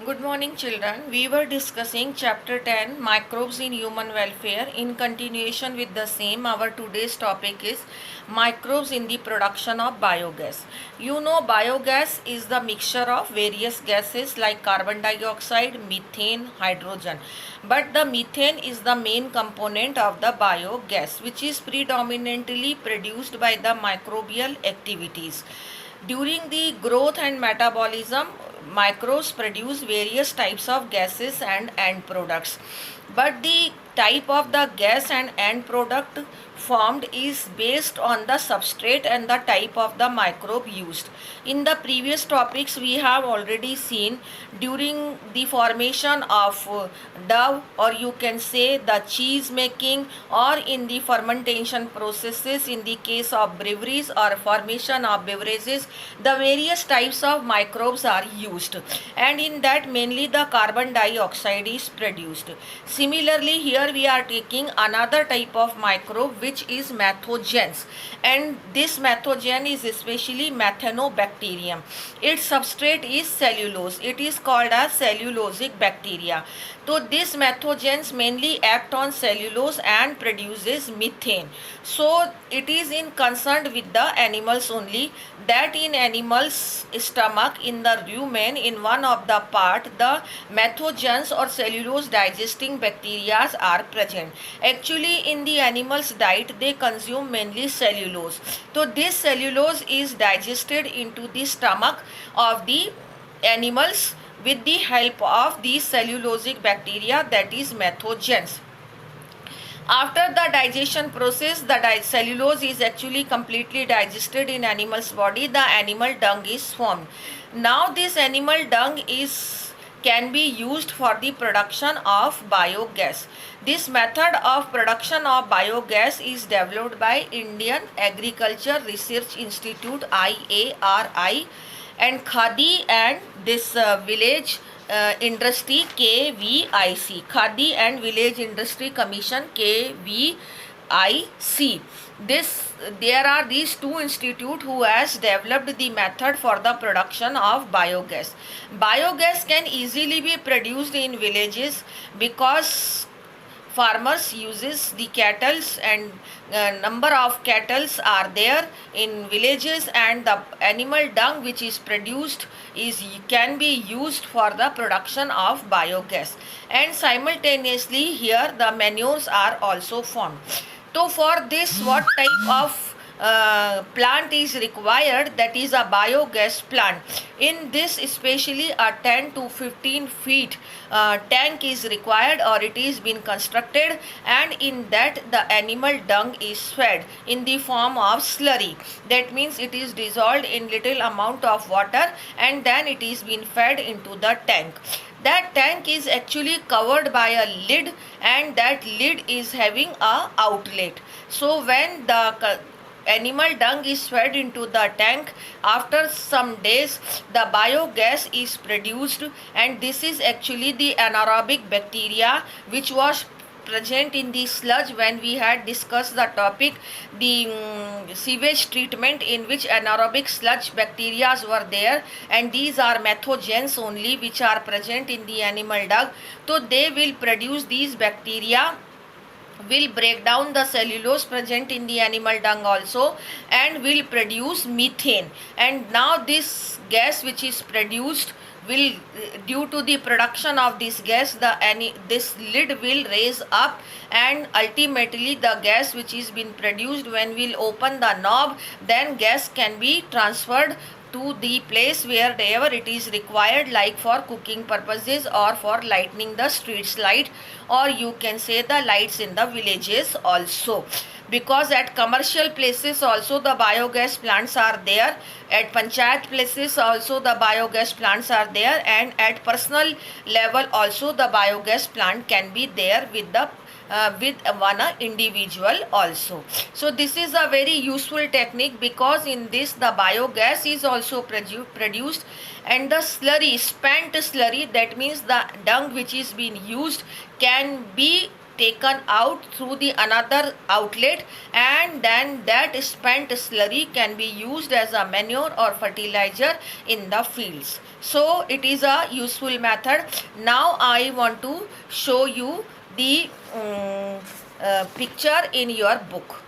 Good morning, children. We were discussing chapter 10 microbes in human welfare. In continuation with the same, our today's topic is microbes in the production of biogas. You know, biogas is the mixture of various gases like carbon dioxide, methane, hydrogen. But the methane is the main component of the biogas, which is predominantly produced by the microbial activities. During the growth and metabolism, microbes produce various types of gases and end products. But the type of the gas and end product formed is based on the substrate and the type of the microbe used. In the previous topics, we have already seen during the formation of dough, or you can say the cheese making, or in the fermentation processes in the case of breweries or formation of beverages, the various types of microbes are used, and in that mainly the carbon dioxide is produced. Similarly, here we are taking another type of microbe which is methogens, and this methogen is especially methanobacterium. Its substrate is cellulose. It is called as cellulosic bacteria. So these methogens mainly act on cellulose and produces methane. So it is in concerned with the animals only, that in animals stomach, in the rumen, in one of the part, the methogens or cellulose digesting bacteria are present. Actually in the animals diet they consume mainly cellulose. So this cellulose is digested into the stomach of the animals with the help of these cellulosic bacteria, that is methogens. After the digestion process, the cellulose is actually completely digested in animal's body. The animal dung is formed. Now this animal dung is can be used for the production of biogas. This method of production of biogas is developed by Indian Agriculture Research Institute IARI and Khadi and this village industry KVIC, Khadi and Village Industry Commission KVIC. There are these two institutes who has developed the method for the production of biogas. Biogas can easily be produced in villages because farmers uses the cattles, and number of cattles are there in villages, and the animal dung which is produced is can be used for the production of biogas, and simultaneously here the manures are also formed. So for this, what type of plant is required, that is a biogas plant. In this especially a 10 to 15 feet tank is required, or it is been constructed, and in that the animal dung is fed in the form of slurry. That means it is dissolved in little amount of water, and then it is been fed into the tank. That tank is actually covered by a lid, and that lid is having a outlet. So when the animal dung is fed into the tank, after some days the biogas is produced, and this is actually the anaerobic bacteria which was present in the sludge when we had discussed the topic, the sewage treatment, in which anaerobic sludge bacteria were there, and these are methogens only which are present in the animal dung. So they will produce these bacteria, will break down the cellulose present in the animal dung also, and will produce methane. And now this gas which is produced will, due to the production of this gas, this lid will raise up, and ultimately the gas which is been produced, when we'll open the knob, then gas can be transferred to the place wherever it is required, like for cooking purposes or for lightening the streets light, or you can say the lights in the villages also. Because at commercial places also the biogas plants are there, at panchayat places also the biogas plants are there, and at personal level also the biogas plant can be there with one individual also. So this is a very useful technique, because in this the biogas is also produced, and the slurry, spent slurry, that means the dung which is being used, can be taken out through the another outlet, and then that spent slurry can be used as a manure or fertilizer in the fields. So it is a useful method. Now I want to show you the picture in your book.